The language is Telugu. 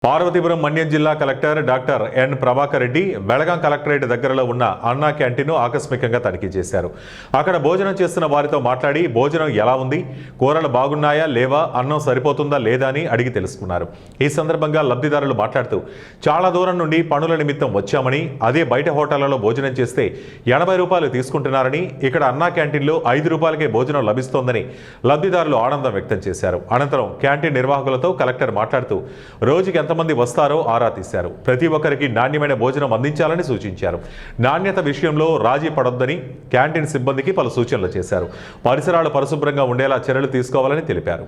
పార్వతీపురం మన్యం జిల్లా collector doctor N Prabhakar Reddy Belagam collectorate దగ్గరలో ఉన్న అన్నా క్యాంటీన్ను ఆకస్మికంగా తనిఖీ చేశారు. అక్కడ భోజనం చేస్తున్న వారితో మాట్లాడి భోజనం ఎలా ఉంది, కూరలు బాగున్నాయా లేవా, అన్నం సరిపోతుందా లేదా అని అడిగి తెలుసుకున్నారు. ఈ సందర్భంగా లబ్ధిదారులు మాట్లాడుతూ చాలా దూరం నుండి పనుల నిమిత్తం వచ్చామని, అదే బయట హోటళ్లలో భోజనం చేస్తే 80 రూపాయలు తీసుకుంటున్నారని, ఇక్కడ అన్నా క్యాంటీన్లో 5 రూపాయలకే భోజనం లభిస్తోందని లబ్ధిదారులు ఆనందం వ్యక్తం చేశారు. అనంతరం క్యాంటీన్ నిర్వాహకులతో కలెక్టర్ మాట్లాడుతూ రోజుకి ఎంతమంది వస్తారో ఆరా తీశారు. ప్రతి ఒక్కరికి నాణ్యమైన భోజనం అందించాలని సూచించారు. నాణ్యత విషయంలో రాజీ పడొద్దని క్యాంటీన్ సిబ్బందికి పలు సూచనలు చేశారు. పరిసరాలు పరిశుభ్రంగా ఉండేలా చర్యలు తీసుకోవాలని తెలిపారు.